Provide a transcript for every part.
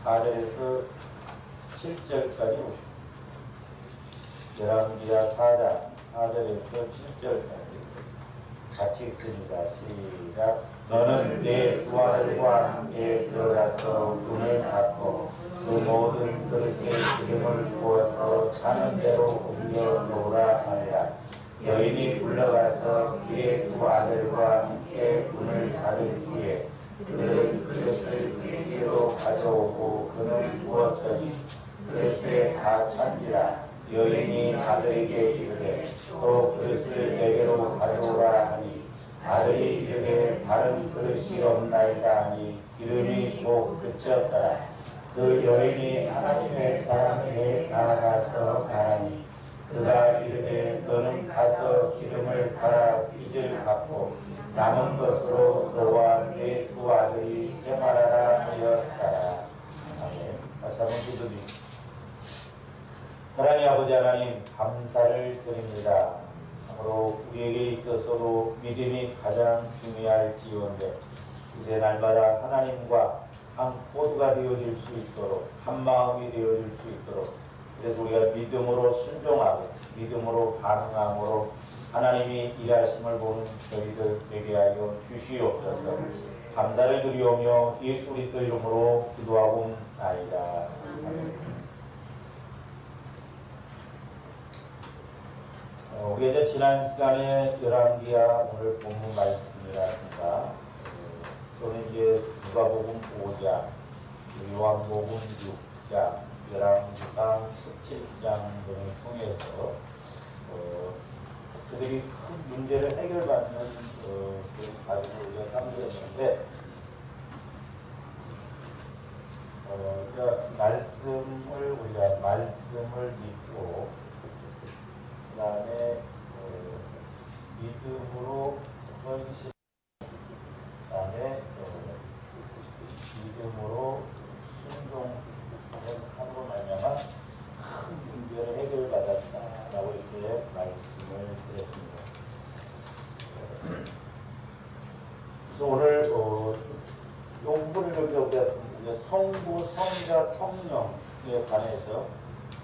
4절에서 7절까지 보십니다. 열왕기하 4장 4절에서 7절까지 같이 읽습니다. 시작. 너는 내 두 아들과 함께 들어가서 문을 닫고 그 모든 그릇에 기름을 부어서 자는 대로 옮겨 놓으라 하니라. 여인이 물러가서 그의 두 아들과 함께 문을 닫은 후에 그들은 그릇을 그에게로 가져오고 그는 부었더니 그릇에 다 찬지라. 여인이 아들에게 이르되 또 그릇을 내게로 가져오라 하니 아들이 이르되 다른 그릇이 없나이다 하니 기름이 곧 그치었더라. 그 여인이 하나님의 사람에게 나아가서 가니 그가 이르되 너는 가서 기름을 갈아 빚을 갚고 남은 것으로 너와 네 두 아들이 생활하라 하였다. 아멘. 다시 한번 기도드립니다. 사랑의 아버지 하나님, 감사를 드립니다. 참으로 우리에게 있어서도 믿음이 가장 중요할지언데 이제 날마다 하나님과 한 코드가 되어질 수 있도록, 한 마음이 되어질 수 있도록, 그래서 우리가 믿음으로 순종하고 믿음으로 반응함으로 하나님이 일하심을 보는 저희들 되게 하여 주시옵소서. 감사를 드리오며 예수 그리스도 이름으로 기도하옵나이다. 우리 이제 지난 시간에 열왕기하 오늘 본문 말씀이라든가 또는 이제 누가복음 5장, 요한복음 6장, 열왕기상 17장 등을 통해서 그들이 큰 문제를 해결받는 그런 과정을 우리가 참조했는데 우리가 말씀을 믿고 그 다음에 믿음으로 헌신, 그 다음에 믿음으로 순종함으로 말미암아 큰 문제를 해결받았다라고 이렇게 말씀을 드렸습니다. 그래서 오늘 이 부분을 우리가 성부, 성자, 성령에 관해서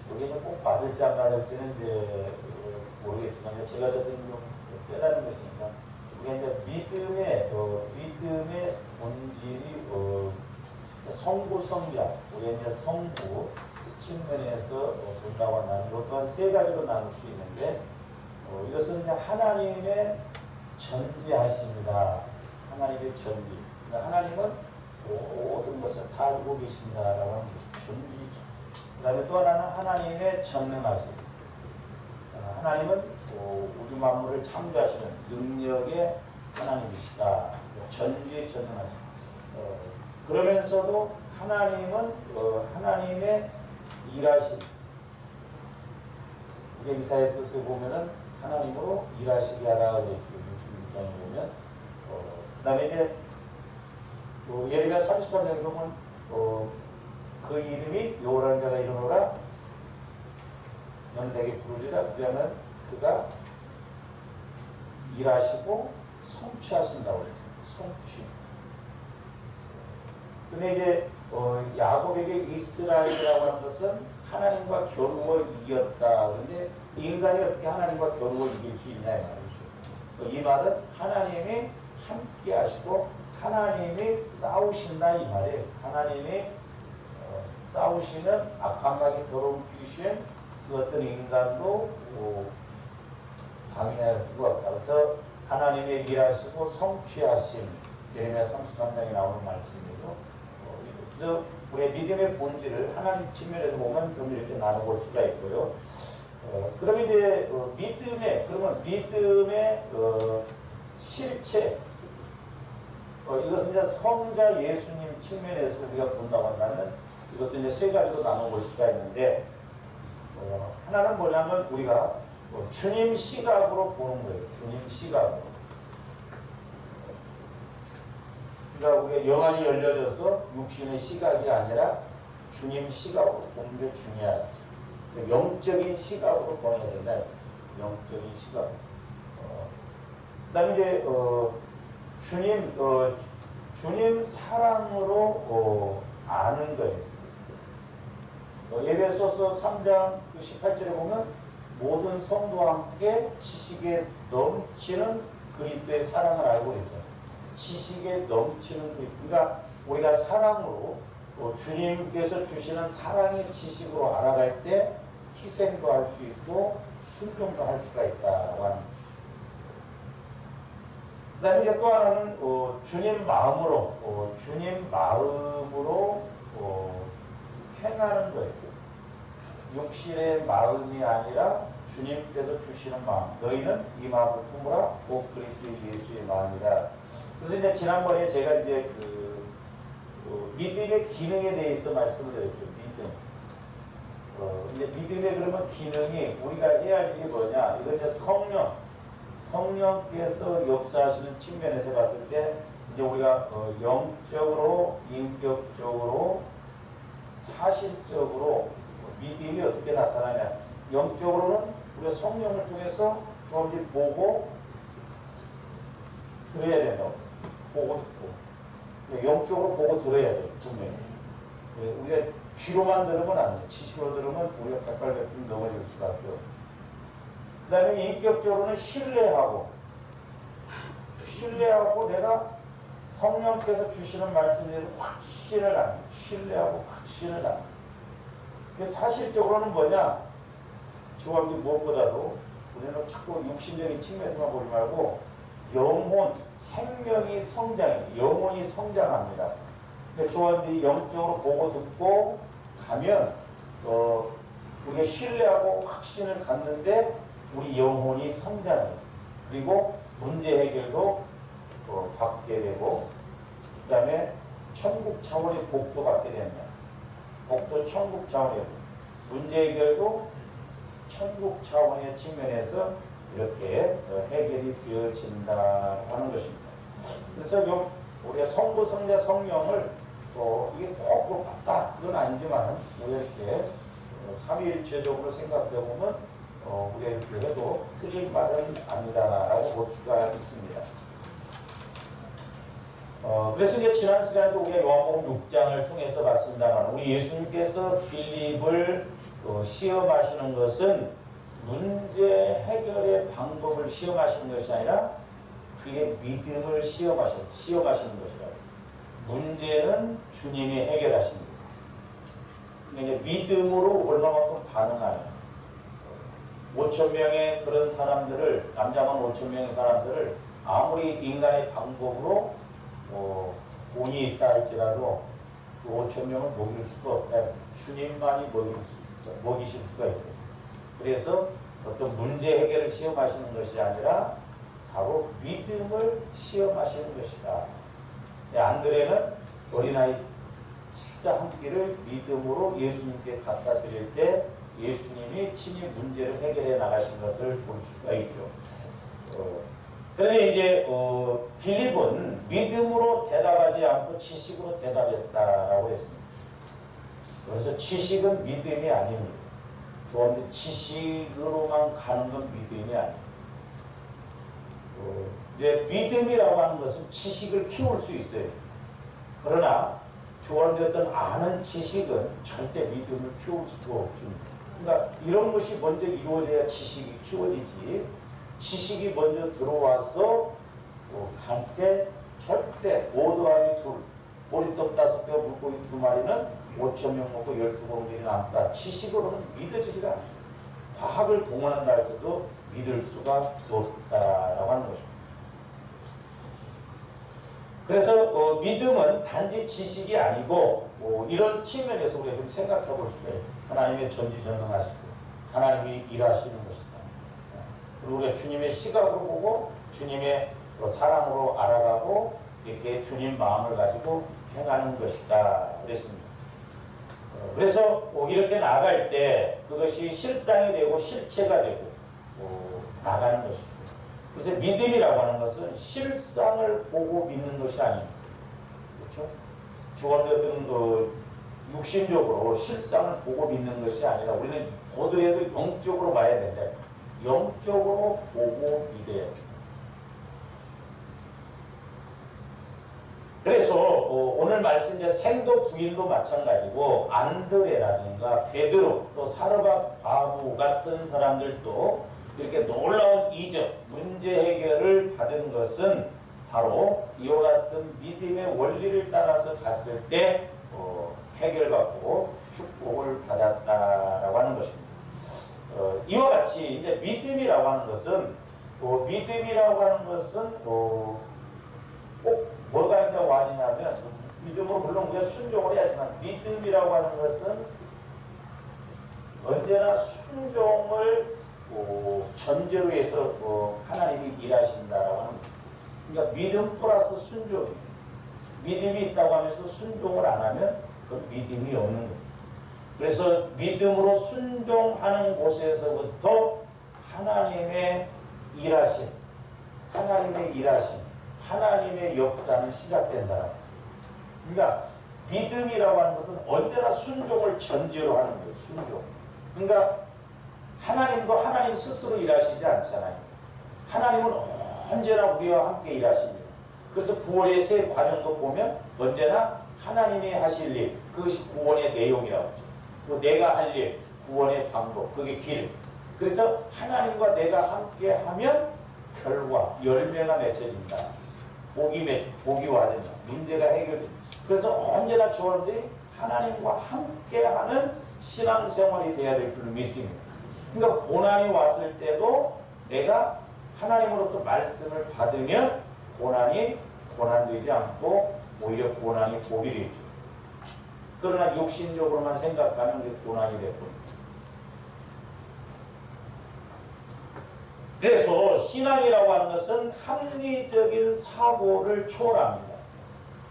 우리가 꼭 받을지 안 받을지는 이제 모르겠지만 제가 좀 깨달은 것이니까 우리가 이제 믿음의 본질이 성부, 성자, 우리가 이제 성부 측면에서 본다고 한다면 이것 또한 세 가지로 나눌 수 있는데 이것은 이제 하나님의 전지하십니다. 하나님의 전지. 그러니까 하나님은 모든 것을 다 알고 계신다라고 하는 것이 전지죠. 그 다음에 또 하나는 하나님의 전능하심. 하나님은 우주 만물을 창조하시는 능력의 하나님이시다. 전지의 전능하심. 그러면서도 하나님은 하나님의 일하심. 우리가 이사야서에 보면은 하나님으로 일하시게 하라 그랬죠. 66장에 보면. 그 다음에 이제 예레미야 33장에 보면 그 이름이 여호와라는 자가 이르노라 너는 내게 부르리라. 그러면 그가 일하시고 성취하신다고 그랬죠. 성취. 근데 이제 야곱에게 이스라엘이라고 하는 것은 하나님과 겨루어 이겼다. 그런데 인간이 어떻게 하나님과 겨루어 이길 수 있냐 이 말이죠. 이 말은 하나님이 함께 하시고 하나님이 싸우신다 이 말이에요. 하나님이 싸우시는 악한 마귀 더러운 귀신 그 어떤 인간도 방해할 수가 없다. 그래서 하나님의 일하시고 성취하심 예레미야 33장에 나오는 말씀이고 그래서 우리의 믿음의 본질을 하나님 측면에서 보면 좀 이렇게 나눠볼 수가 있고요. 그 다음에 이제 믿음의 실체 이것은 이제 성자 예수님 측면에서 우리가 본다고 한다면 이것도 이제 세 가지로 나눠볼 수가 있는데 하나는 뭐냐면 우리가 주님 시각으로 보는 거예요. 주님 시각으로. 그러니까 우리가 영안이 열려져서 육신의 시각이 아니라 주님 시각으로 보는 게 중요하다. 영적인 시각으로 보는 게 된다. 영적인 시각. 그 다음에 이제 주님 사랑으로 아는 거예요. 에베소서 3장 18절에 보면 모든 성도와 함께 지식에 넘치는 그리스도의 사랑을 알고 있죠. 지식에 넘치는 그리스도. 그러니까 우리가 사랑으로 주님께서 주시는 사랑의 지식으로 알아갈 때 희생도 할 수 있고 순종도 할 수가 있다고 하는 거죠. 그 다음에 이제 또 하나는 주님 마음으로 행하는 거예요. 육신의 마음이 아니라 주님께서 주시는 마음. 너희는 이 마음을 품으라. 곧 그리스도 예수의 마음이라. 그래서 이제 지난번에 제가 이제 믿음의 기능에 대해서 말씀을 드렸죠. 믿음. 이제 믿음의 그러면 기능이 우리가 해야 할 일이 뭐냐? 이거 이제 성령께서 역사하시는 측면에서 봤을 때 이제 우리가 영적으로, 인격적으로, 사실적으로 믿음이 어떻게 나타나냐? 영적으로는 우리가 성령을 통해서 주님을 보고 들어야 된다고. 보고 듣고. 영적으로 보고 들어야 돼요. 분명히. 우리가 귀로만 들으면 안 돼. 지식으로 들으면 우리가 백발백중 넘어질 수밖에 없고. 그 다음에 인격적으로는 신뢰하고 내가 성령께서 주시는 말씀에 대해서 확신을 합니다. 신뢰하고 확신을 합니다. 사실적으로는 뭐냐? 저하고 무엇보다도 우리는 자꾸 육신적인 측면에서만 보지 말고 영혼, 생명이 영혼이 성장합니다. 저한테 영적으로 보고 듣고 가면 우리가 신뢰하고 확신을 갖는데 우리 영혼이 성장해요. 그리고 문제 해결도 받게 되고 그 다음에 천국 차원의 복도 받게 됩니다. 복도 천국 차원의 문제 해결도 천국 차원의 측면에서 이렇게 해결이 되어진다고 하는 것입니다. 그래서 우리가 성부, 성자, 성령을 이게 꼭 맞다 이건 아니지만 우리가 이렇게 삼위일체적으로 생각해보면 우리가 이렇게 해도 틀린 말은 아니다라고 볼 수가 있습니다. 그래서 이제 지난 시간에도 우리가 요한복음 6장을 통해서 봤습니다만 우리 예수님께서 빌립을 시험하시는 것은 문제 해결의 방법을 시험하시는 것이 아니라 그의 믿음을 시험하시는 것이라. 문제는 주님이 해결하십니다. 그러니까 믿음으로 얼마만큼 반응하냐. 5,000명의 그런 사람들을, 남자만 5,000명의 사람들을 아무리 인간의 방법으로 돈이 있다 할지라도 그 5,000명을 먹일 수가 없다. 주님만이 먹이실 수가 있다. 그래서 어떤 문제 해결을 시험하시는 것이 아니라 바로 믿음을 시험하시는 것이다. 안드레는 어린아이 식사 한 끼를 믿음으로 예수님께 갖다 드릴 때 예수님이 친히 문제를 해결해 나가신 것을 볼 수가 있죠. 그런데 이제 빌립은 믿음으로 대답하지 않고 지식으로 대답했다라고 했습니다. 그래서 지식은 믿음이 아닙니다. 그런데 지식으로만 가는 건 믿음이 아닙니다. 이제 믿음이라고 하는 것은 지식을 키울 수 있어요. 그러나 조언되었던 아는 지식은 절대 믿음을 키울 수가 없습니다. 그러니까 이런 것이 먼저 이루어져야 지식이 키워지지. 지식이 먼저 들어와서 갈 때 절대 5 더하기 2, 보리떡 5개, 물고기 2마리는 5,000명 먹고 12공기를 남다. 지식으로는 믿어지지가 않아요. 과학을 동원한다 할지도 믿을 수가 없다라고 하는 것입니다. 그래서 믿음은 단지 지식이 아니고 이런 측면에서 우리가 좀 생각해 볼 수가 있어요. 하나님의 전지전능하시고 하나님이 일하시는 것이다. 그리고 우리가 주님의 시각으로 보고 주님의 사랑으로 알아가고 이렇게 주님 마음을 가지고 행하는 것이다 그랬습니다. 그래서 이렇게 나갈 때 그것이 실상이 되고 실체가 되고 나가는 것입니다. 그래서 믿음이라고 하는 것은 실상을 보고 믿는 것이 아닙니다. 그렇죠? 주관되었던 육신적으로 실상을 보고 믿는 것이 아니라 우리는 보더라도 영적으로 봐야 된다. 영적으로 보고 믿어야 됩니다. 그래서 오늘 말씀 이제 생도 부인도 마찬가지고 안드레라든가 베드로 또 사르밧 과부 같은 사람들도 이렇게 놀라운 이적 문제 해결을 받은 것은 바로 이와 같은 믿음의 원리를 따라서 갔을 때 해결받고 축복을 받았다라고 하는 것입니다. 이와 같이 이제 믿음이라고 하는 것은 꼭 뭐가 이제 와지냐면 믿음으로 물론 우리가 순종을 해야지만 믿음이라고 하는 것은 언제나 순종을 전제로 해서 하나님이 일하신다라고 하는 거예요. 그러니까 믿음 플러스 순종. 믿음이 있다고 하면서 순종을 안 하면 그 믿음이 없는 거예요. 그래서 믿음으로 순종하는 곳에서부터 하나님의 일하심, 하나님의 역사는 시작된다. 그러니까 믿음이라고 하는 것은 언제나 순종을 전제로 하는 거예요. 순종. 그러니까 하나님도 하나님 스스로 일하시지 않잖아요. 하나님은 언제나 우리와 함께 일하십니다. 그래서 구원의 세 과정도 보면 언제나 하나님이 하실 일, 그것이 구원의 내용이라고 하죠. 또 내가 할 일, 구원의 방법, 그게 길. 그래서 하나님과 내가 함께 하면 결과, 열매가 맺혀진다. 복이 와진다. 문제가 해결된다. 그래서 언제나 저들이 하나님과 함께하는 신앙생활이 돼야 될 줄 믿습니다. 그러니까 고난이 왔을 때도 내가 하나님으로부터 말씀을 받으면 고난이 고난되지 않고 오히려 고난이 복이 되죠. 그러나 육신적으로만 생각하면 그게 고난이 되고. 그래서 신앙이라고 하는 것은 합리적인 사고를 초월합니다.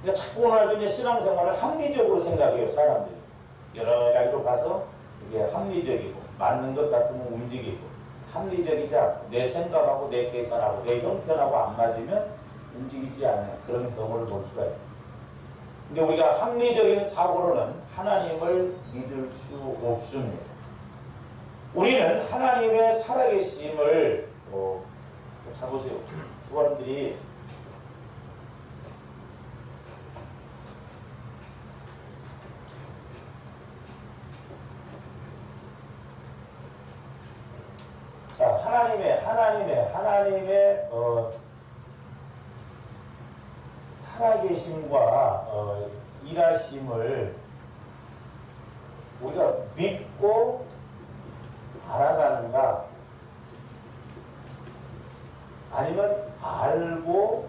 그러니까 자꾸 오늘 이제 신앙생활을 합리적으로 생각해요, 사람들이. 여러 가지로 가서 이게 합리적이고, 맞는 것 같으면 움직이고, 합리적이지 않고, 내 생각하고, 내 계산하고, 내 형편하고 안 맞으면 움직이지 않는 그런 경우를 볼 수가 있습니다. 근데 우리가 합리적인 사고로는 하나님을 믿을 수 없습니다. 우리는 하나님의 살아계심을 자 보세요. 사람들이 자 하나님의 살아계심과 일하심을 우리가 믿고 알아가는가 아니면 알고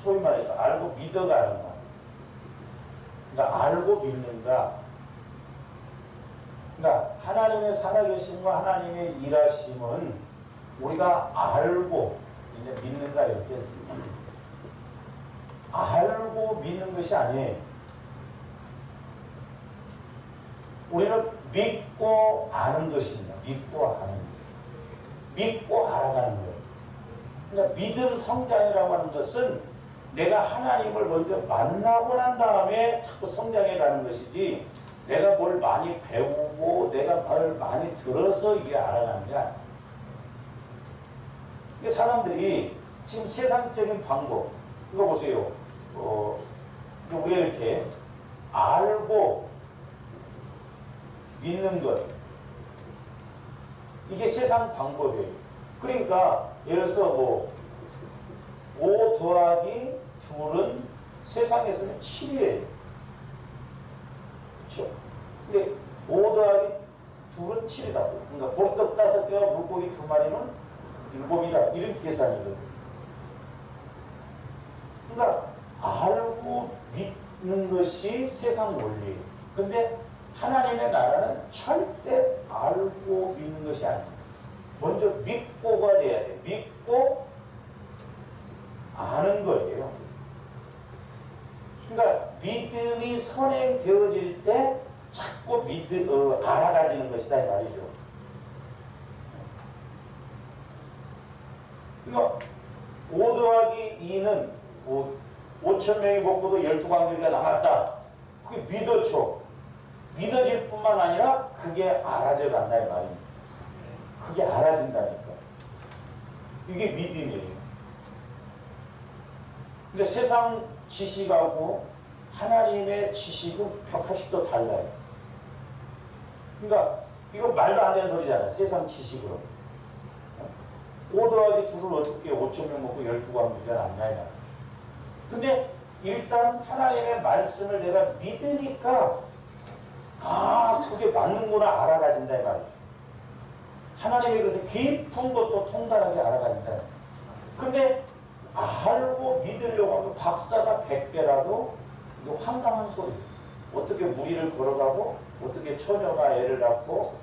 소위 말해서 알고 믿어가는가. 그러니까 알고 믿는가. 그러니까 하나님의 살아계심과 하나님의 일하심은 우리가 알고 이제 믿는가 이렇게 알고 믿는 것이 아니에요. 우리는 믿고 아는 것입니다. 믿고 아는 것. 믿고 알아가는 거예요. 그러니까 믿음 성장이라고 하는 것은 내가 하나님을 먼저 만나고 난 다음에 자꾸 성장해 가는 것이지 내가 뭘 많이 배우고 내가 뭘 많이 들어서 이게 알아가는 게 아니에요. 사람들이 지금 세상적인 방법 이거 보세요. 우리가 이렇게 알고 믿는 것 이게 세상 방법이에요. 그러니까 예를 들어서 5 더하기 2는 세상에서는 7이에요. 그렇죠? 근데 5 더하기 2는 7이다. 그러니까 보리떡 5개와 물고기 2마리는 7이다. 이런 계산이거든요. 그러니까 알고 믿는 것이 세상 원리예요. 근데 하나님의 나라는 절대 알고 믿는 것이 아닙니다. 먼저 믿고가 돼야 돼요. 믿고 아는 거예요. 그러니까 믿음이 선행되어질 때 자꾸 알아가지는 것이다 이 말이죠. 그러니까 5 더하기 2는 5,000명이 먹고도 12광주리가 남았다. 그게 믿어져. 믿어질 뿐만 아니라 그게 알아져 간다 이 말입니다. 그게 알아진다니까. 이게 믿음이에요. 근데 세상 지식하고 하나님의 지식은 180도 달라요. 그러니까 이거 말도 안 되는 소리잖아요. 세상 지식으로. 5 더하기 2를 어떻게 5,000명 먹고 12광주가 안 나냐. 근데 일단 하나님의 말씀을 내가 믿으니까 그게 맞는구나 알아가진다 이 말이죠. 하나님의 그래서 깊은 것도 통달하게 알아가진다. 근데 알고 믿으려고 하면 박사가 100개라도 이거 황당한 소리. 어떻게 무리를 걸어가고 어떻게 처녀가 애를 낳고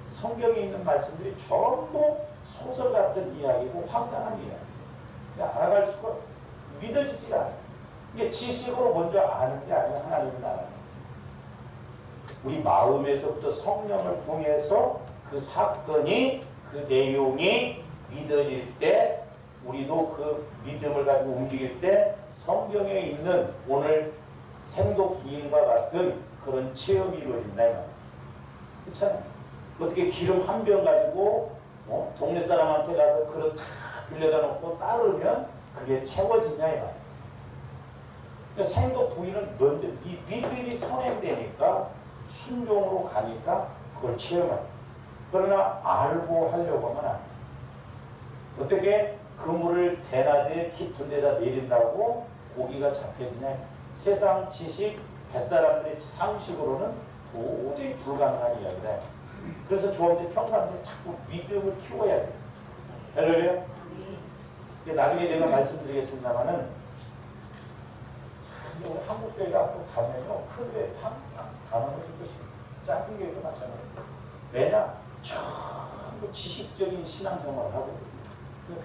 성경에 있는 말씀들이 전부 소설 같은 이야기고 황당한 이야기. 알아갈 수가 믿어지지가 않아요. 이게 지식으로 먼저 아는 게 아니라 하나님을 알아요. 우리 마음에서부터 성령을 통해서 그 사건이 그 내용이 믿어질 때 우리도 그 믿음을 가지고 움직일 때 성경에 있는 오늘 생도 부인과 같은 그런 체험이 이루어진다 이 말이에요. 그렇잖아요. 어떻게 기름 한 병 가지고 동네 사람한테 가서 그릇 다 빌려다 놓고 따르면 그게 채워지냐 이 말이에요. 생도 부인은 먼저 이 믿음이 선행되니까 순종으로 가니까 그걸 체험해요. 그러나 알고 하려고 하면 안 돼요. 어떻게 그물을 대낮에 깊은 데다 내린다고 고기가 잡혀지냐. 세상 지식, 뱃사람들의 상식으로는 도저히 불가능한 이야기다. 그래서 조합대 평상시에 자꾸 믿음을 키워야 돼요. 할렐루야? 나중에 제가 말씀드리겠습니다만은 한국 교회가 앞으로 가면요 큰 교회 단어를 줄 것입니다. 작은 교회도 마찬가지예요. 왜냐? 전부 지식적인 신앙생활을 하고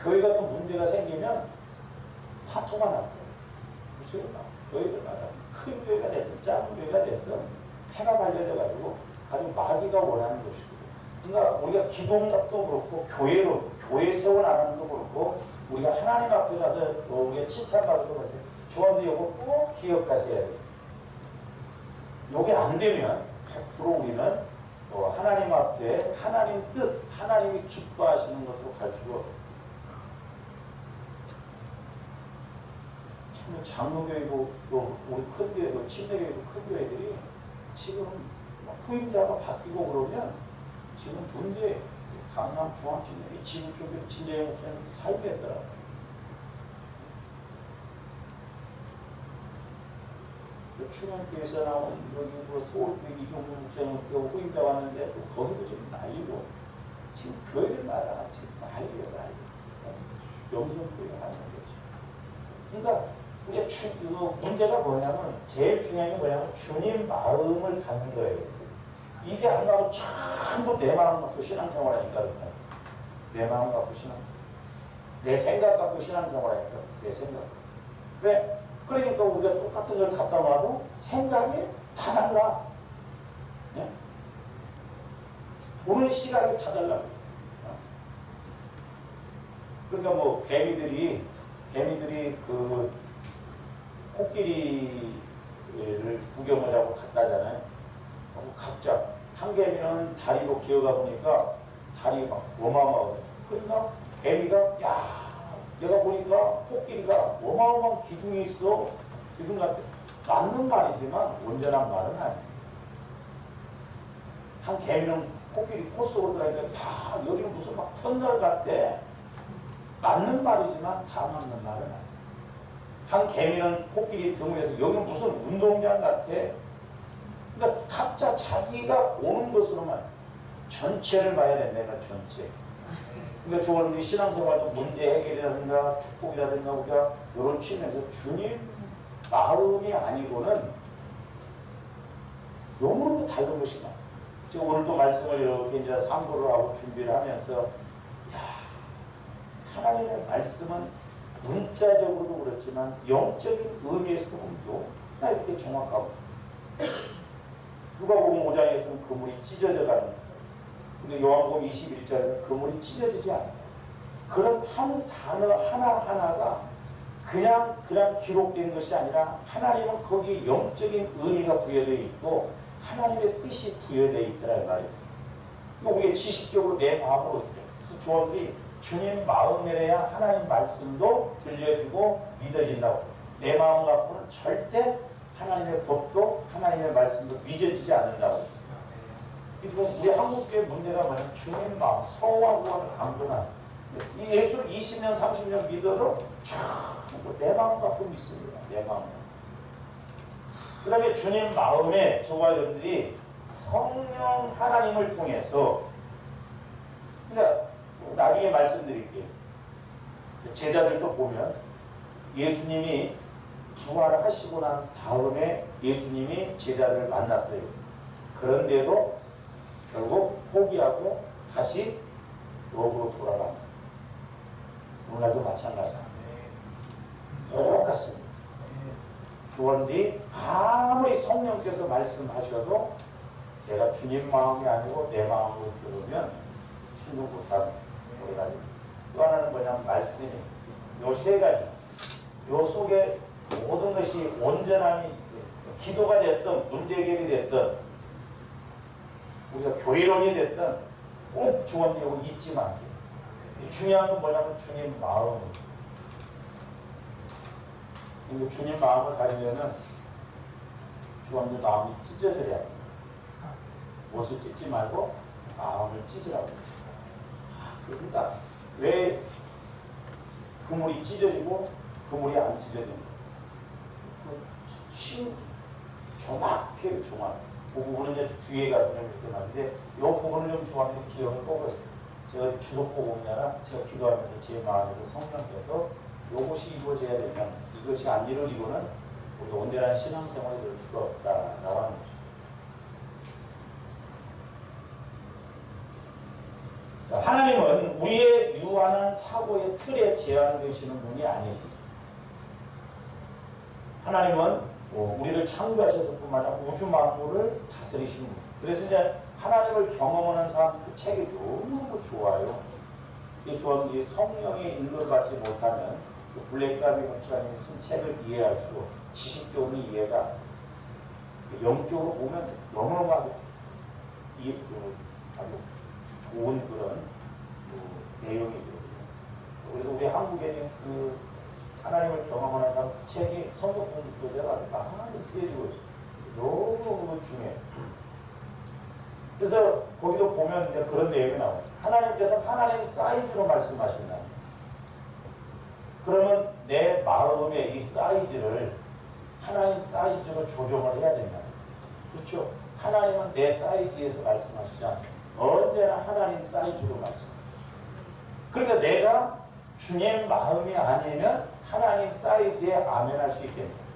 교회가 또 문제가 생기면 파토가 나고 무슨 교회들마다 큰 교회가 됐든 작은 교회가 됐든 폐가 발려져가지고 아주 마귀가 원하는 것이고 그러니까 우리가 기도응답도 그렇고 교회 세워나가는 것도 그렇고 우리가 하나님 앞에 가서 우리가 칭찬받아서 그렇죠. 조합도 이거 꼭 기억하셔야 돼요. 이게 안 되면 100% 우리는 하나님 앞에 하나님 뜻, 하나님이 기뻐하시는 것으로 갈 수가 없어요. 참 장로교회고 또 우리 큰 교회고 침례교회고 큰 교회들이 지금 후임자가 바뀌고 그러면 지금 문제 강남 중앙침례 지금 쪽에 진재영 목사님 살겠더라고요. 충원교회에서 나온 여기 서울교회 이종무 목사님 후임자 왔는데 또 거기도 지금 난리고 지금 교회들마다 지금 난리예요. 영성교회가 하는 거지. 그러니까 우리가 문제가 뭐냐면 제일 중요한 게 뭐냐면 주님 마음을 갖는 거예요. 이게 안 가고 전부 내 마음 갖고 신앙생활 하니까 그렇다. 내 마음 갖고 신앙생활. 내 생각 갖고 신앙생활 하니까 내 생각. 왜? 그러니까 우리가 똑같은 걸 갖다 놔도 생각이 다 달라. 네? 보는 시각이 다 달라. 그러니까 뭐 개미들이 그 코끼리를 구경하자고 갔다잖아요. 각자 한 개미는 다리로 기어가 보니까 다리가 어마어마하고 그러니까 개미가 야 내가 보니까 코끼리가 어마어마한 기둥이 있어. 기둥 같아. 맞는 말이지만 온전한 말은 아니에요. 한 개미는 코끼리 코 속으로 들어가니까 야 여기는 무슨 막 터널 같아. 맞는 말이지만 다 맞는 말은 아니에요. 한 개미는 코끼리 등에서 여기는 무슨 운동장 같아. 그러니까 각자 자기가 보는 것으로만 전체를 봐야 된다니까 전체. 그러니까 좋은 신앙생활도 문제 해결이라든가 축복이라든가 우리가 이런 측면에서 주님 마음이 아니고는 너무너무 다른 것이다. 지금 오늘도 말씀을 이렇게 이제 상고를 하고 준비를 하면서 야 하나님의 말씀은 문자적으로도 그렇지만 영적인 의미에서도 보면 나 이렇게 정확하고 누가복음 5장에서는 그물이 찢어져 가는 거예요. 근데 요한복음 21절에는 그물이 찢어지지 않아요. 그런 한 단어 하나하나가 그냥 기록된 것이 아니라 하나님은 거기에 영적인 의미가 부여되어 있고 하나님의 뜻이 부여되어 있더라 이 말이에요. 이거 우리가 지식적으로 내 마음으로 어떻게 그래서 조합들이 주님 마음이래야 하나님 말씀도 들려지고 믿어진다고. 내 마음 갖고는 절대 하나님의 법도 하나님의 말씀도 믿어지지 않는다고. 우리 한국교회 문제가 뭐냐면 주님 마음, 성화구원을 강조하는 이 예수를 20년, 30년 믿어도 전부 내 마음 갖고 믿습니다. 내 마음. 그 다음에 주님 마음에 저와 여러분들이 성령 하나님을 통해서, 그러니까 나중에 말씀드릴게요. 제자들도 보면 예수님이 부활을 하시고 난 다음에 예수님이 제자들을 만났어요. 그런데도 결국 포기하고 다시 rov으로 돌아갑니다. 오늘날도 마찬가지입니다. 똑같습니다. 그런데 아무리 성령께서 말씀하셔도 내가 주님 마음이 아니고 내 마음으로 들으면 순종 못하는 거예요. 또 하나는 뭐냐면 말씀이 요 세 가지, 요 속에 모든 것이 온전함이 있어요. 기도가 됐든 문제 해결이 됐든 우리가 교회론이 됐든 꼭 주원되고 잊지 마세요. 중요한 건 뭐냐면 주님 마음. 주님 마음을 가지려면 주원들 마음이 찢어져야 돼요. 옷을 찢지 말고 마음을 찢으라고. 그러니까 왜 그물이 찢어지고 그물이 안 찢어집니까? 조막해요, 조막. 그 부분은 이제 뒤에 가서 좀 이렇게 말인데, 이 부분을 좀 좋아하는 기억을 뽑았어요. 제가 주석 보고 오냐라 제가 기도하면서 제 마음에서 성령께서 이것이 이루어져야 되면 이것이 안 이루어지고는 우리가 온전한 신앙생활이 될 수가 없다라고 하는 것이죠. 하나님은 우리의 유한한 사고의 틀에 제한되시는 분이 아니십니다. 하나님은 우리를 창조하셔서 뿐만 아니라 우주 만물을 다스리시는 분. 그래서 이제 하나님을 경험하는 사람 그 책이 너무 좋아요. 이 좋아하는 성령의 인도를 받지 못하면 그 블랙가비 목사님이 쓴 책을 이해할 수, 지식적으로 이해가 영적으로 보면 너무너무 아주 좋은 그런 내용이거든요. 그래서 우리 한국에 지금 그 하나님을 경험하는 사람 그 책이 성경 공부제가 많이 쓰여지고 있어요. 너무 중요해요. 그래서 거기도 보면 이제 그런 내용이 나와요. 하나님께서 하나님 사이즈로 말씀하신다. 그러면 내 마음의 이 사이즈를 하나님 사이즈로 조정을 해야 된다. 그렇죠? 하나님은 내 사이즈에서 말씀하시지 않습니다. 언제나 하나님 사이즈로 말씀하시죠. 그러니까 내가 주님 마음이 아니면 하나님 사이즈에 아멘할 수 있겠네요.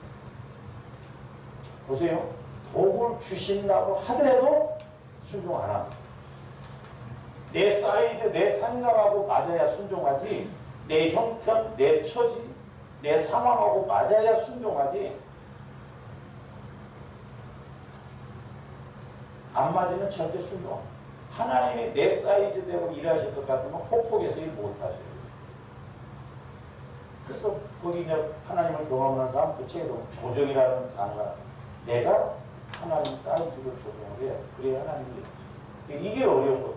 보세요. 복을 주신다고 하더라도 순종 안 합니다. 내 사이즈, 내 생각하고 맞아야 순종하지, 내 형편, 내 처지, 내 상황하고 맞아야 순종하지, 안 맞으면 절대 순종 안 합니다. 하나님이 내 사이즈대로 일하실 것 같으면 폭폭해서 일 못하셔요. 그래서 거기 이제 하나님을 경험하는 사람 그 책에 보면 조정이라는 단어가 내가 하나님 사이즈로 조정을 해요. 그래야 하나님이 이게 어려운 거예요.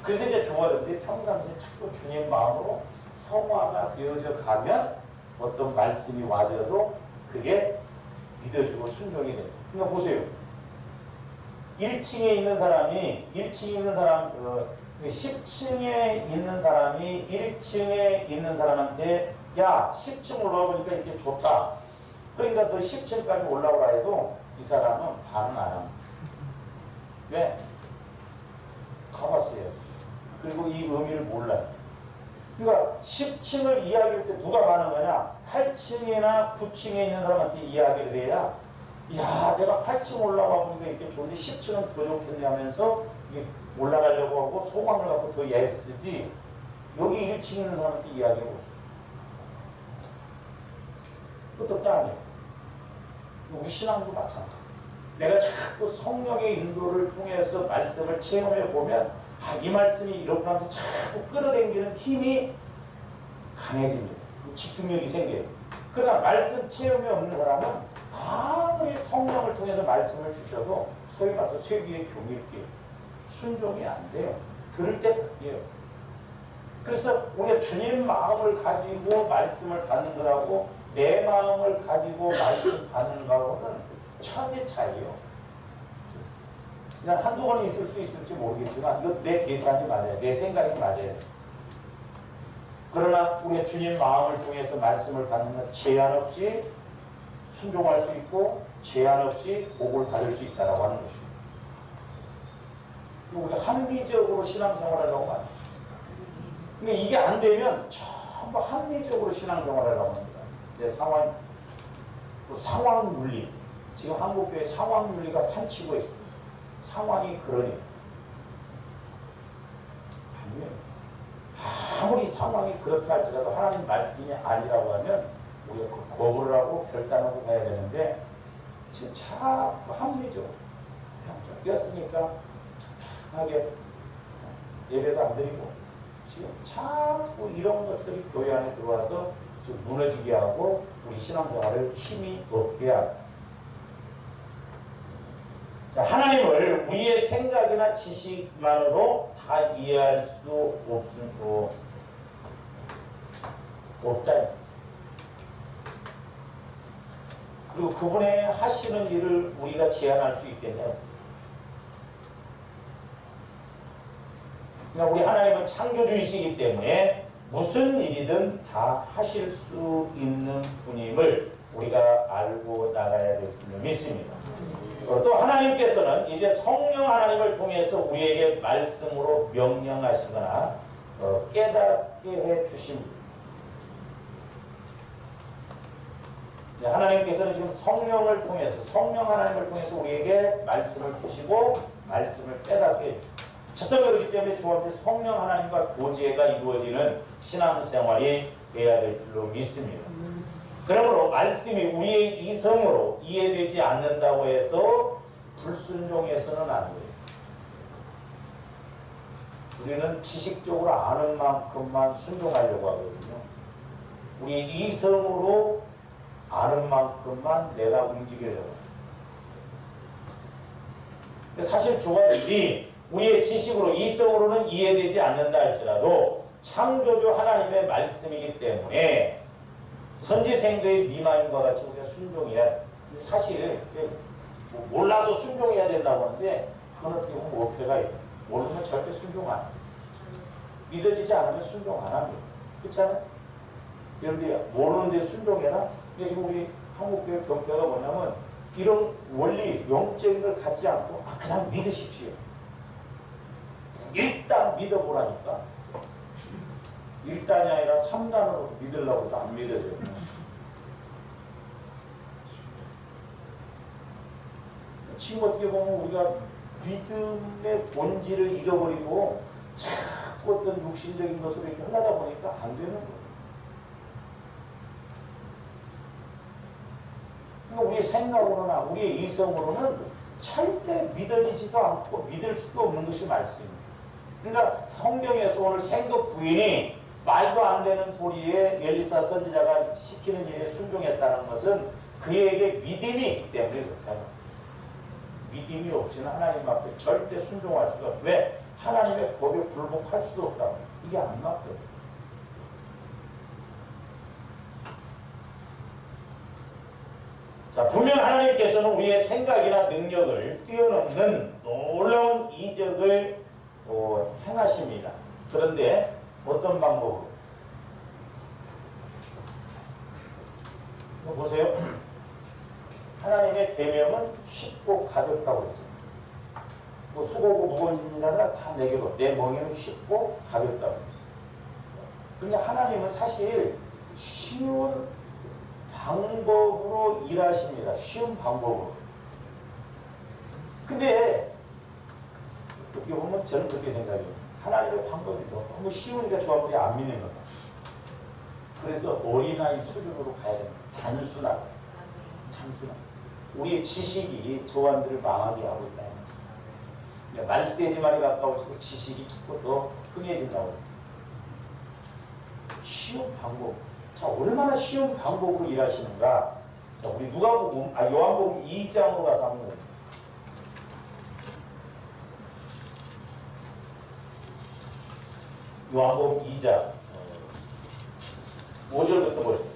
그래서 이제 좋아하는데 평상시에 자꾸 주님 마음으로 성화가 되어져 가면 어떤 말씀이 와져도 그게 믿어지고 순종이 돼요. 그러니까 보세요. 1층에 있는 사람이 10층에 있는 사람이 1층에 있는 사람한테 야 10층 올라와 보니까 이렇게 좋다. 그러니까 너 10층까지 올라오라 해도 이 사람은 반응 안 합니다. 왜? 가봤어요. 그리고 이 의미를 몰라요. 그러니까 10층을 이야기할 때 누가 많은 거냐? 8층이나 9층에 있는 사람한테 이야기를 해야 야 내가 8층 올라가 보니까 이렇게 좋은데 10층은 더 좋겠네 하면서 올라가려고 하고 소망을 갖고 더 이야기 쓰지 여기 1층에 있는 사람한테 이야기해보세요. 그것도 아니에요. 우리 신앙도 마찬가지예요. 내가 자꾸 성령의 인도를 통해서 말씀을 체험해 보면 이 말씀이 이렇게 하면서 자꾸 끌어당기는 힘이 강해집니다. 집중력이 생겨요. 그러나 말씀 체험이 없는 사람은 아무리 성령을 통해서 말씀을 주셔도 소위 말해서 쇠귀의 경일기예요. 순종이 안 돼요. 들을 때 바뀌어요. 그래서 우리가 주님 마음을 가지고 말씀을 받는 거라고 내 마음을 가지고 말씀 받는 거하고는 천지 차이요. 그냥 한두 번 있을 수 있을지 모르겠지만 이거 내 계산이 맞아요. 내 생각이 맞아요. 그러나 우리가 주님 마음을 통해서 말씀을 받는 건 제한 없이 순종할 수 있고 제한 없이 복을 받을 수 있다고 하는 것입니다. 우리가 합리적으로 신앙생활하려고 합니다. 근데 이게 안 되면 전부 합리적으로 신앙생활하려고 합니다. 상황 윤리. 지금 한국교회 상황 윤리가 판치고 있어요. 상황이 그러니. 아무리 상황이 그렇다 할지라도 하나님 말씀이 아니라고 하면 우리가 그 거부를 하고 결단하고 가야 되는데 지금 자꾸 합리적으로 병적 뛰었으니까 적당하게 예배도 안 드리고 지금 자꾸 이런 것들이 교회 안에 들어와서 좀 무너지게 하고 우리 신앙생활을 힘이 없게 하고 하나님을 우리의 생각이나 지식만으로 다 이해할 수 없다. 그리고 그분의 하시는 일을 우리가 제한할 수 있겠냐요. 그러니까 우리 하나님은 창조주이시기 때문에 무슨 일이든 다 하실 수 있는 분임을 우리가 알고 나가야 될 줄 믿습니다. 또 하나님께서는 이제 성령 하나님을 통해서 우리에게 말씀으로 명령하시거나 깨닫게 해 주십니다. 하나님께서는 지금 성령 하나님을 통해서 우리에게 말씀을 주시고 말씀을 깨닫게 해주십니다. 첫째 그렇기 때문에 저한테 성령 하나님과 교제가 이루어지는 신앙생활이 되어야 될 줄로 믿습니다. 그러므로 말씀이 우리의 이성으로 이해되지 않는다고 해서 불순종해서는 안 돼요. 우리는 지식적으로 아는 만큼만 순종하려고 하거든요. 우리 이성으로 아는 만큼만 내가 움직이려고 해요. 사실 조가들이 우리의 지식으로 이성으로는 이해되지 않는다 할지라도 창조주 하나님의 말씀이기 때문에 선지생도의 미만과 같이 우리가 순종해야 돼. 사실 몰라도 순종해야 된다고 하는데 그건 어떻게 보면 오해가 있어요. 모르면 절대 순종 안 해요. 믿어지지 않으면 순종 안 합니다. 그렇잖아요? 예를 들어 모르는데 순종해라? 근데 지금 우리 한국교회 병폐가 뭐냐면 이런 원리, 영적인 걸 갖지 않고 그냥 믿으십시오. 일단 믿어보라니까. 1단이 아니라 3단으로 믿으려고 해도 안 믿어져요. 지금 어떻게 보면 우리가 믿음의 본질을 잃어버리고 자꾸 어떤 육신적인 것으로 이렇게 하려다 보니까 안 되는 거예요. 그러니까 우리의 생각으로나 우리의 이성으로는 절대 믿어지지도 않고 믿을 수도 없는 것이 말씀입니다. 그러니까 성경에서 오늘 생도 부인이 말도 안 되는 소리에 엘리사 선지자가 시키는 일에 순종했다는 것은 그에게 믿음이 있기 때문에 그렇다는 거예요. 믿음이 없이는 하나님 앞에 절대 순종할 수가 없어요. 왜? 하나님의 법에 불복할 수도 없다고. 이게 안 맞거든요. 자, 분명 하나님께서는 우리의 생각이나 능력을 뛰어넘는 놀라운 이적을 행하십니다. 그런데 어떤 방법으로? 보세요. 하나님의 계명은 쉽고 가볍다고 했죠. 뭐 수고고 무거운 짐이나 다 내게로 내 멍에는 쉽고 가볍다고 했죠. 그런데 하나님은 사실 쉬운 방법으로 일하십니다. 쉬운 방법으로. 근데 어떻게 보면 저는 그렇게 생각해요. 하나님의 방법이 너무 쉬우니까 조합들이 안 믿는 거다. 그래서 어린아이 수준으로 가야 됩니다. 단순하게. 우리의 지식이 조합들을 망하게 하고 있다. 말세지 말이 가까울수록 지식이 자꾸 더 흥해진다고 합니다. 쉬운 방법. 자, 얼마나 쉬운 방법으로 일하시는가. 자, 우리 요한복음 2장으로 가서 한번 봅니다. 요한복음 2장 5절부터 보세요.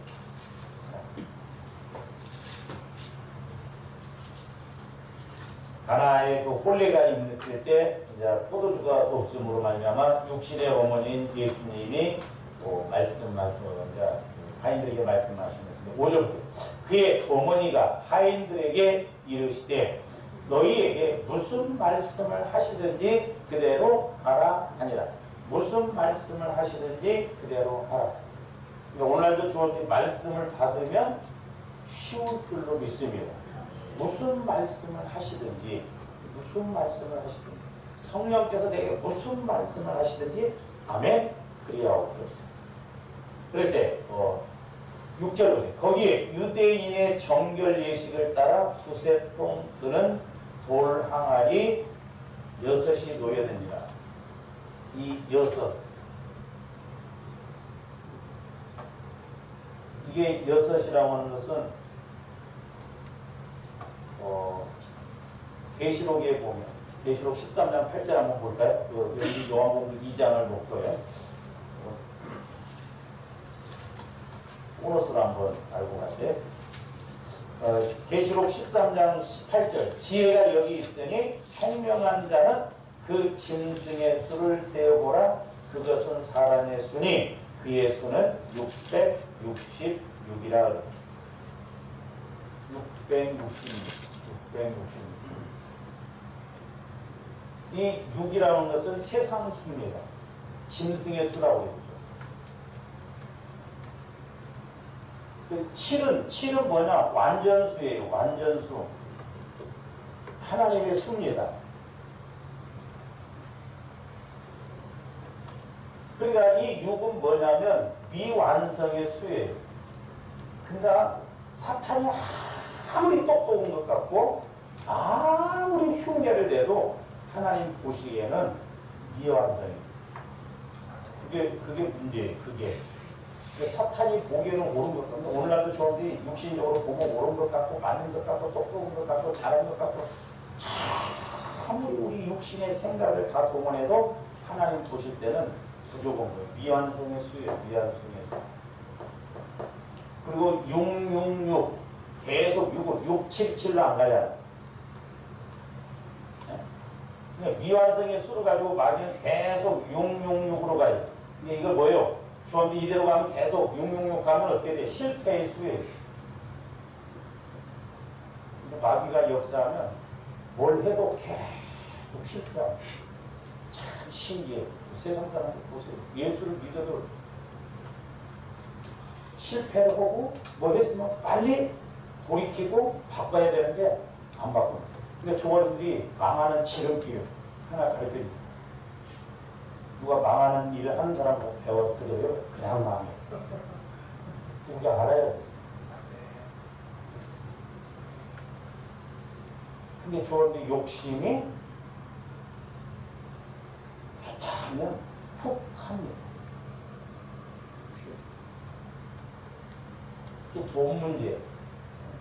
가나에 그 혼례가 있을 때 이제 포도주가 없음으로 말미암아 육신의 어머니인 예수님이 말씀만 이제 하인들에게 말씀하시면서 5절부터 그의 어머니가 하인들에게 이르시되 너희에게 무슨 말씀을 하시든지 그대로 하라 하니라. 무슨 말씀을 하시든지 그대로 하라. 그러니까 오늘도 주어진 말씀을 받으면 쉬울 줄로 믿습니다. 무슨 말씀을 하시든지 성령께서 내게 무슨 말씀을 하시든지 아멘 그리하옵소서. 그럴 때 6절 보세요. 거기에 유대인의 정결 예식을 따라 두세 통 드는 돌 항아리 6이 놓여듭니다. 이 6 이게 6이라고 하는 것은 계시록에 보면 계시록 13장 8절 한번 볼까요? 여기 요한복음 2장을 놓고요. 오롯으로 한번 알고 가세요. 계시록 13장 18절 지혜가 여기 있으니 총명한 자는 그 짐승의 수를 세어보라. 그것은 사람의 수니 그의 수는 666이라. 666. 이 6이라는 것은 세상 수입니다. 짐승의 수라고 그러죠. 그 7은 뭐냐? 완전수예요. 완전수. 하나님의 수입니다. 그러니까 이 6은 뭐냐면 미완성의 수예요. 그러니까 사탄이 아무리 똑똑한 것 같고 아무리 흉내를 내도 하나님 보시기에는 미완성이에요. 그게 문제예요. 그게 사탄이 보기에는 옳은 것 같고 오늘날도 저런데 육신적으로 보면 옳은 것 같고 맞는 것 같고 똑똑한 것 같고 잘하는 것 같고 아무리 우리 육신의 생각을 다 동원해도 하나님 보실 때는 부족한 거예요. 미완성의 수예요. 미완성의 수. 그리고 666 계속 677로 안 가요. 미완성의 수를 가지고 마귀는 계속 666으로 가요. 근데 이걸 뭐예요? 주원비 이대로 가면 계속 666 가면 어떻게 돼요? 실패의 수예요. 근데 마귀가 역사하면 뭘 해도 계속 실패하고 참 신기해요. 세상 사람들 보세요. 예수를 믿어도 실패를 하고 뭐 했으면 빨리 돌이키고 바꿔야 되는데 안 바꿉니다. 그러니까 저분들이 망하는 지름길 하나 가르쳐줍니다. 누가 망하는 일을 하는 사람하고 배워서 그래요? 그냥 망해. 우리가 알아야 돼. 근데 저분들 욕심이 좋다 하면 훅 합니다. 특히 돈 문제.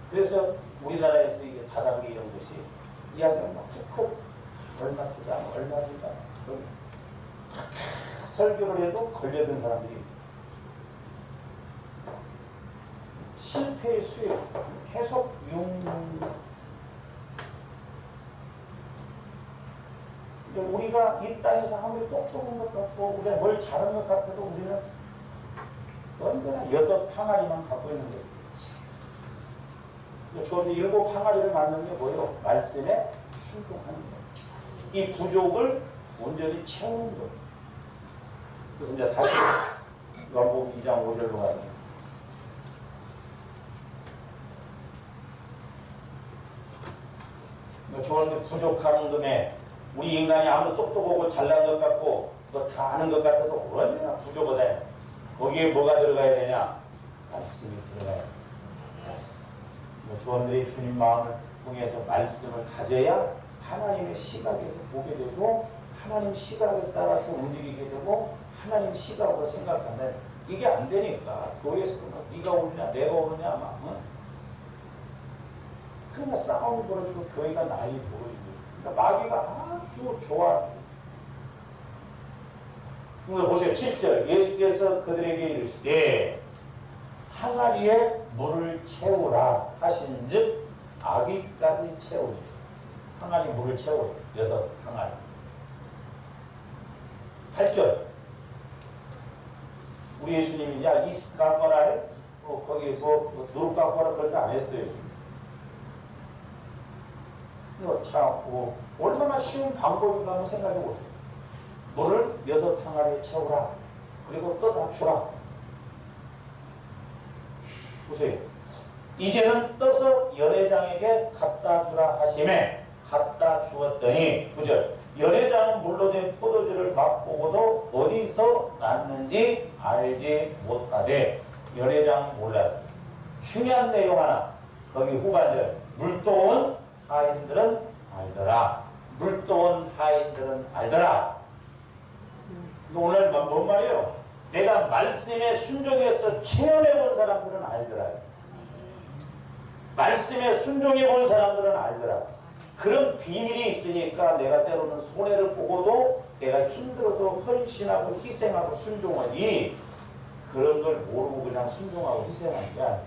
그래서 우리나라에서 이게 다단계 이런 것이 이야기하면 막 훅 얼마 주다 설교를 해도 걸려든 사람들이 있습니다. 실패의 수요. 계속 우리가 이 땅에서 아무리 똑똑한 것 같고 우리가 뭘 잘한 것 같아도 우리는 언제나 6 항아리만 갖고 있는 거예요. 저는 7 항아리를 만든 게 뭐예요? 말씀에 순종하는 거예요. 이 부족을 온전히 채우는 거예요. 그래서 이제 다시 요한복음 2장 5절로 가요. 저는 부족한 금에 우리 인간이 아무리 똑똑하고 잘난 것 같고 뭐 다 아는 것 같아도 언제나 부족하다. 거기에 뭐가 들어가야 되냐? 말씀이 들어가야 돼. 말씀. 조원들이 주님 마음을 통해서 말씀을 가져야 하나님의 시각에서 보게 되고 하나님 시각에 따라서 움직이게 되고 하나님 시각으로 생각한다. 이게 안 되니까 교회에서 네가 오느냐 내가 오느냐 막 그러니까 싸움이 벌어지고 교회가 난리 벌어지고 그러니까 마귀가 아주 좋아. 그래서 보세요. 7절 예수께서 그들에게 이르시되 항아리에 물을 채우라 하신즉 아귀까지 채우니 항아리 물을 채우니 6 항아리. 8절 우리 예수님이 야 이스 깎거라 해? 거기 누룩 깎거라 그렇게 안 했어요. 참 얼마나 쉬운 방법인가 한번 생각해 보세요. 물을 6 항아리에 채우라. 그리고 떠다 주라. 보세요. 이제는 떠서 연회장에게 갖다 주라 하심에 갖다 주었더니 9절 연회장은 물로 된 포도주를 맛보고도 어디서 났는지 알지 못하되 연회장은 몰랐어요. 중요한 내용 하나. 거기 후반절 물도온 하인들은 알더라. 물도온 하인들은 알더라. 오늘 뭔 말이에요? 내가 말씀에 순종해서 체험해 본 사람들은 알더라. 말씀에 순종해 본 사람들은 알더라. 그런 비밀이 있으니까 내가 때로는 손해를 보고도 내가 힘들어도 헌신하고 희생하고 순종하니 그런 걸 모르고 그냥 순종하고 희생하는 게 아니야.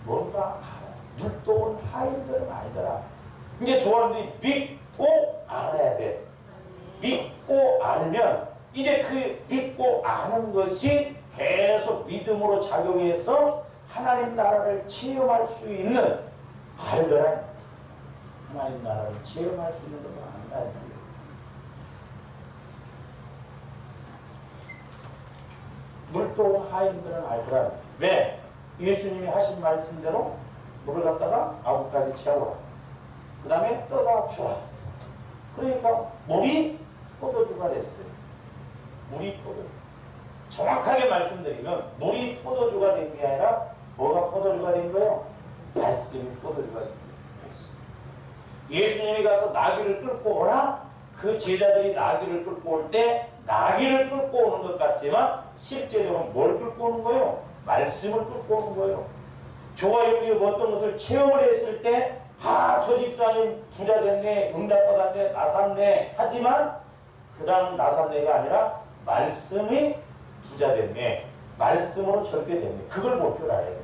뭔가 알아. 물도온 하인들은 알더라. 이제 조언들이 믿고 알아야 돼. 믿고 알면 이제 그 믿고 아는 것이 계속 믿음으로 작용해서 하나님 나라를 체험할 수 있는 알더라. 하나님 나라를 체험할 수 있는 것을 안다. 물도 하인들은 알더라. 왜? 예수님이 하신 말씀대로 물을 갖다가 아구까지 채워라. 그 다음에 떠다 주라. 그러니까 물이 포도주가 됐어요. 물이 포도주. 정확하게 말씀드리면 물이 포도주가 된 게 아니라 뭐가 포도주가 된 거예요? 말씀이 포도주가 된 거예요. 예수님이 가서 나귀를 끌고 오라. 그 제자들이 나귀를 끌고 올 때 나귀를 끌고 오는 것 같지만 실제적으로 뭘 끌고 오는 거예요? 말씀을 끌고 오는 거예요. 저와 여러분이 어떤 것을 체험을 했을 때 저 집사님 부자 됐네, 응답받았네, 나샀네 하지만 그 다음 나샀네가 아니라 말씀이 부자 됐네, 말씀으로 절대됐네. 그걸 볼 줄 알아야 된다.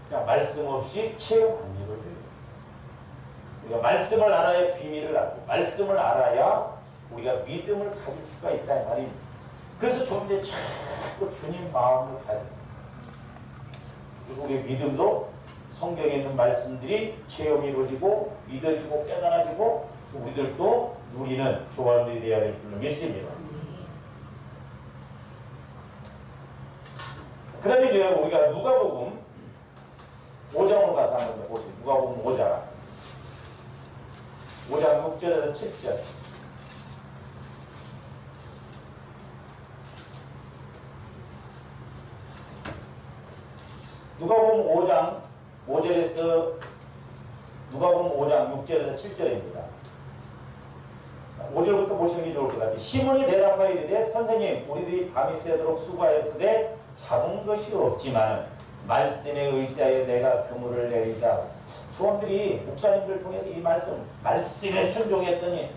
그냥 말씀 없이 체험 안 이루어져요. 우리가 말씀을 알아야 비밀을 알고 말씀을 알아야 우리가 믿음을 가질 수가 있다는 말입니다. 그래서 좀 전에 자꾸 주님 마음을 가져요. 그래서 우리의 믿음도 성경에 있는 말씀들이 체험이 이루어지고 믿어지고 깨달아지고 우리들도 누리는 조합이 되어야 될 줄로 믿습니다. 그 다음에 이제 우리가 누가복음 5장으로 가서 한번 보세요. 누가복음 5장 6절에서 7절. 누가복음 5장 5절에서 누가복음 5장 6절에서 7절입니다. 5절부터 보시는 게 좋을 것 같아요. 시몬이 대답하여 이르되 선생님 우리들이 밤이 새도록 수고하였으되 잡은 것이 없지만 말씀에 의지하여 내가 그물을 내리자. 조원들이 목사님들을 통해서 이 말씀에 순종했더니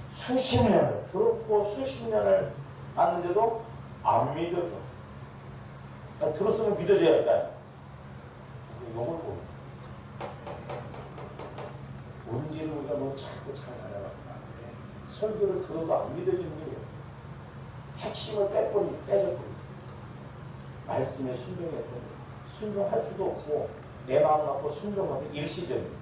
수십 년을 들었고 수십 년을 봤는데도 안 믿어져. 그러니까 들었으면 믿어져야 할까요? 욕을 보고 뭔지를 우리가 너무 자꾸 잘 알아봤다. 설교를 들어도 안 믿어지는 거예요. 핵심을 빼져버리고 말씀에 순종했더니 순종할 수도 없고 내 마음 갖고 순종하면 일시적입니다.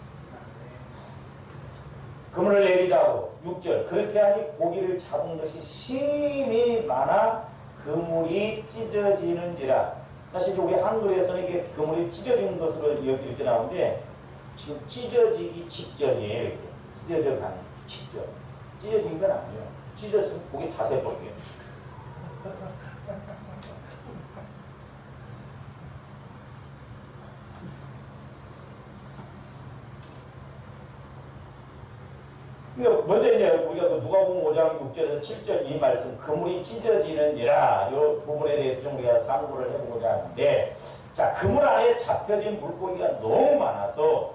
그물을 내리다오 6절 그렇게 하니 고기를 잡은 것이 심히 많아 그물이 찢어지는지라. 사실 우리 한글에서는 이게 그물이 찢어지는 것으로 이렇게 나오는데 지금 찢어지기 직전이에요. 이렇게 찢어져 가는 직전. 찢어진 건 아니에요. 찢어졌으면 고기 다 새버려요. 먼저 이제 우리가 누가복음 5장 6절에서 7절 이 말씀 그물이 찢어지는지라 이 부분에 대해서 좀 우리가 상고를 해보고자 하는데 자 그물 안에 잡혀진 물고기가 너무 많아서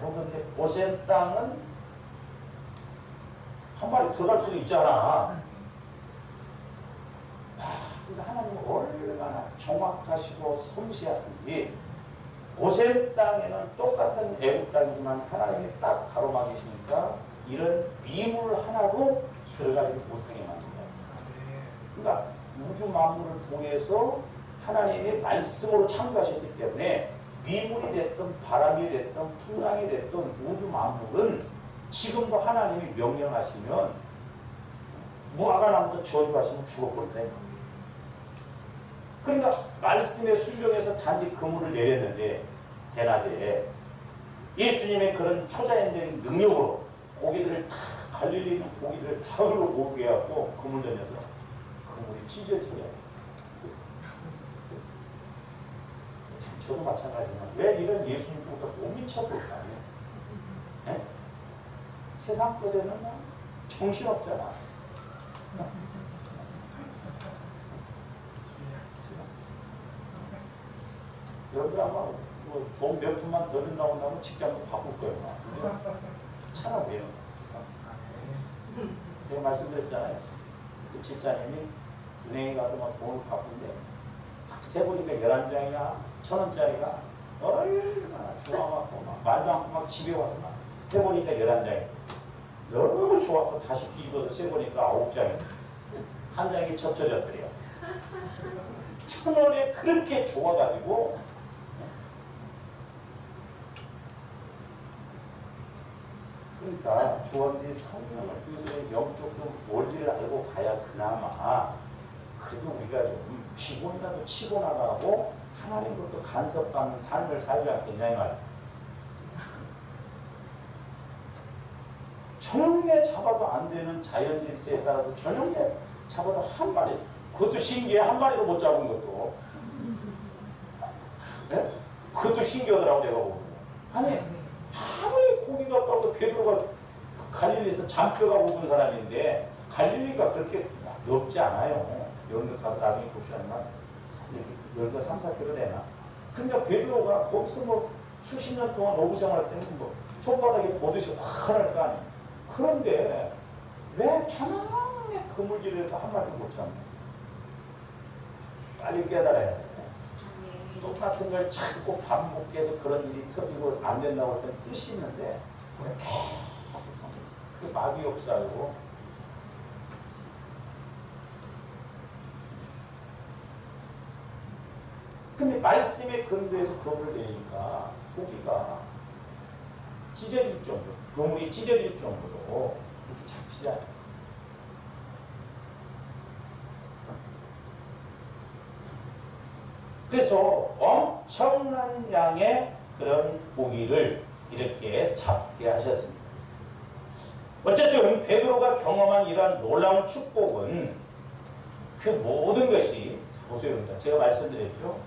보는데 고센 땅은 한 마리 들어갈 수도 있잖아. 그러니까 하나님은 얼마나 정확하시고 섬세하신지 고센 땅에는 똑같은 애국 땅이지만 하나님이 딱 가로막으시니까 이런 미물 하나도 들어가지 못하게 만든다. 그러니까 우주 만물을 통해서 하나님이 말씀으로 창조하셨기 때문에 미물이 됐든 바람이 됐든 풍랑이 됐든 우주 만물은 지금도 하나님이 명령하시면 무화과 나무도 저주하시면 죽어버린다. 그러니까 말씀의 순종에서 단지 그물을 내렸는데 대낮에 예수님의 그런 초자연적인 능력으로 고기들을 다 갈릴리 있는 고기들을 다 오게 해갖고 그물 던져서 그물이 찢어져요. 저도 마찬가지지만 왜 이런 예수님보다 못 미쳐볼까요? 네? 세상 것에는 정신없잖아. 여러분들 아마 돈 몇 푼만 더 준다고 한다면 직장도 바꿀 거예요. 차라리 왜요? 제가 말씀드렸잖아요. 그 집사님이 은행에 가서 막 돈을 바꾼데 세 보니까 11장이나 1,000원짜리가 얼마나 좋아갖고 막 말도 않고 막 집에 와서 막 세 보니까 11장이 너무 좋아서 다시 뒤집어서 세 보니까 9장이 한 장이 접혀졌더래요. 1,000원에 그렇게 좋아가지고 그러니까 주원이 성령을 통해서 영적 좀 원리를 알고 가야 그나마 그래도 우리가 좀 기본이라도 치고 나가고 하나님으로부터 간섭받는 삶을 살지 않겠냐 이 말이야. 저녁에 잡아도 안 되는 자연 질서에 따라서 저녁에 잡아도 한 마리, 그것도 신기해. 한 마리도 못 잡은 것도. 네? 그것도 신기하더라고 내가 보고. 아니 아무리 고기가 아까워도 베드로가 갈릴리에서 잔뼈가 묵은 사람인데 갈릴리가 그렇게 넓지 않아요. 여러분들 가서 나중에 보시라면 이렇게 3-4km 되나? 근데 베드로가 거기서 뭐 수십 년 동안 어부 생활할 때는 뭐 손바닥에 보듯이 환할 거 아니에요. 그런데 왜 천왕의 그물질에서 한 마리 못 잡냐? 빨리 깨달아야 돼. 똑같은 걸 자꾸 반복해서 그런 일이 터지고 안 된다고 할 때는 뜻이 있는데 왜 그게 마귀 역사고 근데 말씀의 근거에서 그물을 내니까 고기가 찢어질 정도로 그물이 찢어질 정도로 이렇게 잡히지 않아요. 그래서 엄청난 양의 그런 고기를 이렇게 잡게 하셨습니다. 어쨌든 베드로가 경험한 이러한 놀라운 축복은 그 모든 것이 보세요. 제가 말씀드렸죠.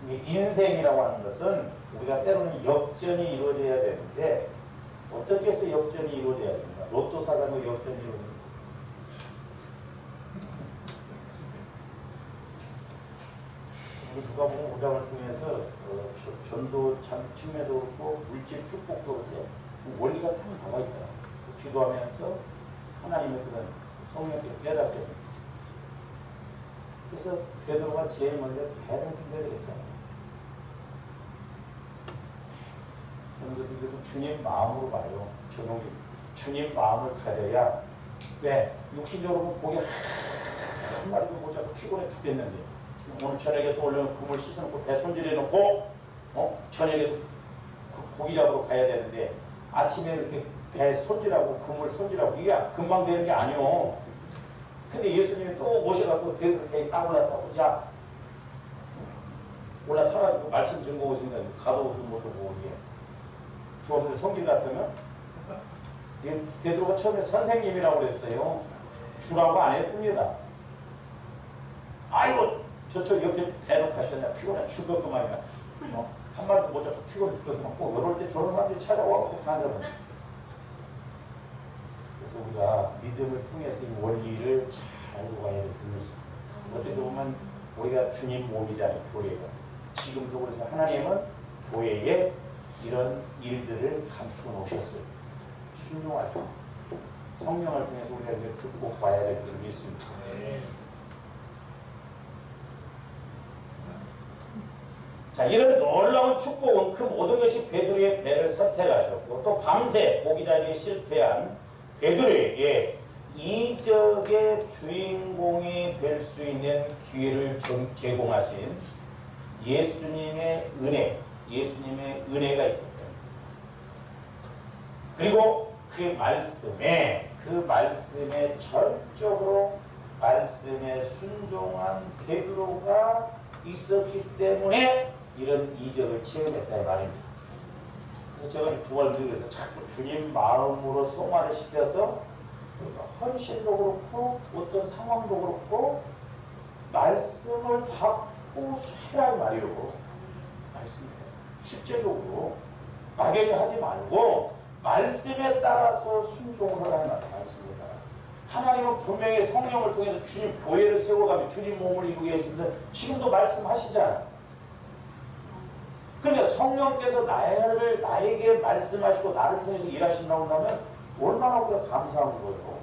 인생이라고 하는 것은 우리가 때로는 역전이 이루어져야 되는데 어떻게 해서 역전이 이루어져야 됩니까? 로또 사가지고 역전이 이루어집니다. 누가 보면 오장을 통해서 전도 측면도 그렇고 물질 축복도 그렇고 원리가 다 나와 있잖아요. 기도하면서 하나님의 그런 성령께서 깨닫게 됩니다. 그래서 베드로가 제일 먼저 배를 준비해야 되겠잖아요. 저는 그래서 주님 마음으로 봐요. 저놈이 주님 마음을 가져야 왜 육신적으로 고기 한 마리도 못 잡고 피곤해 죽겠는데 오늘 저녁에 또 올려놓고 그물 씻어놓고 배 손질해놓고 저녁에 고기 잡으러 가야 되는데 아침에 이렇게 배 손질하고 그물 손질하고 이게 금방 되는 게 아니오. 근데 예수님이 또 모셔갖고 배에 딱 올라타고 야 올라타가지고 말씀 증거 오신다. 가도 못하고 이게 주어들 성질 같으면 베드로가 처음에 선생님이라고 그랬어요. 주라고 안 했습니다. 아이고 저쪽 옆에 대놓고 하셨냐 피곤해 죽을 그만이야. 한 마리도 못 잡고 피곤해 죽을 그만. 꼭 이럴 때 저런 사람들이 찾아와서 가자고. 그래서 우리가 믿음을 통해서 이 원리를 잘 알고 가야 될 수. 어떻게 보면 우리가 주님 몸이잖아요. 교회가. 지금도 그래서 하나님은 교회의 이런 일들을 감추어 놓으셨어요. 순종하죠. 성령을 통해서 우리가 이제 듣고 봐야 될 줄 믿습니다. 자, 이런 놀라운 축복은 그 모든 것이 베드로의 배를 선택하셨고 또 밤새 고기다리에 실패한 베드로에게 이적의 주인공이 될 수 있는 기회를 제공하신 예수님의 은혜가 있었다. 그리고 그 말씀에 철저로 말씀에 순종한 베드로가 있었기 때문에 이런 이적을 체험했다 이 말입니다. 그래서 제가 주말 드리면서 자꾸 주님 마음으로 성화를 시켜서 헌신도 그렇고 어떤 상황도 그렇고 말씀을 받고 해란 말이요. 말씀이에요. 실제적으로 막연히 하지 말고 말씀에 따라서 순종을 하라는 말이에요. 말씀에 따라서. 하나님은 분명히 성령을 통해서 주님 교회를 세워가며 주님 몸을 이루게 했습니다. 지금도 말씀하시잖아요. 그러니까 성령께서 나에게 말씀하시고 나를 통해서 일하신다고 하면 얼마나 우리가 감사한 거예요.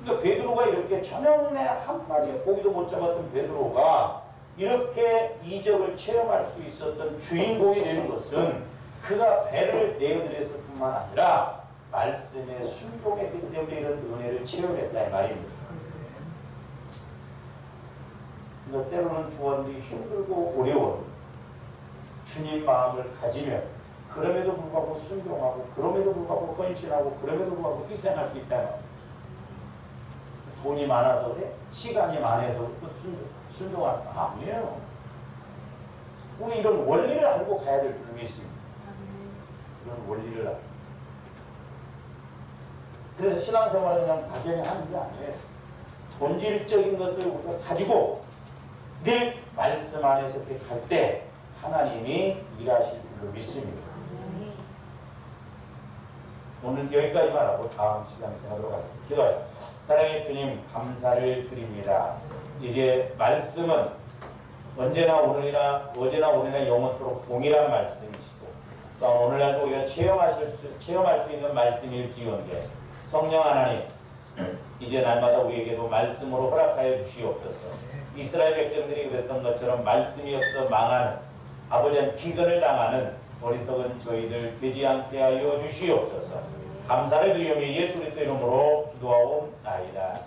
그러니까 베드로가 이렇게 천연의 한 마리의 고기도 못 잡았던 베드로가 이렇게 이적을 체험할 수 있었던 주인공이 되는 것은 그가 배를 내어드렸을 뿐만 아니라 말씀에 순종했기 때문에 이런 은혜를 체험했다 이 말입니다. 그러니까 때로는 주원들이 힘들고 어려운 주님 마음을 가지면 그럼에도 불구하고 순종하고 그럼에도 불구하고 헌신하고 그럼에도 불구하고 희생할 수 있다는 말입니다. 돈이 많아서 그래? 시간이 많아서 순종하는 거 아니에요. 우리 이런 원리를 알고 가야 될 줄 믿습니다. 이런 원리를 알고. 그래서 신앙생활은 그냥 막연히 하는 게 아니에요. 본질적인 것을 우리가 가지고 늘 말씀 안에서 이렇게 갈 때 하나님이 일하실 줄로 믿습니다. 오늘 여기까지만 하고 다음 시간에 하도록 하겠습니다. 기도하시죠. 사랑의 주님 감사를 드립니다. 이제 말씀은 언제나 오늘이나 어제나 오늘이나 영원토록 동일한 말씀이시고 또 오늘날도 우리가 체험할 수 있는 말씀일지언데 성령 하나님 이제 날마다 우리에게도 말씀으로 허락하여 주시옵소서. 이스라엘 백성들이 그랬던 것처럼 말씀이 없어 망하는 아버지는 기근을 당하는 어리석은 저희들 되지 않게 하여 주시옵소서. 감사를 드리며 예수 그리스도 이름으로 기도하옵나이다.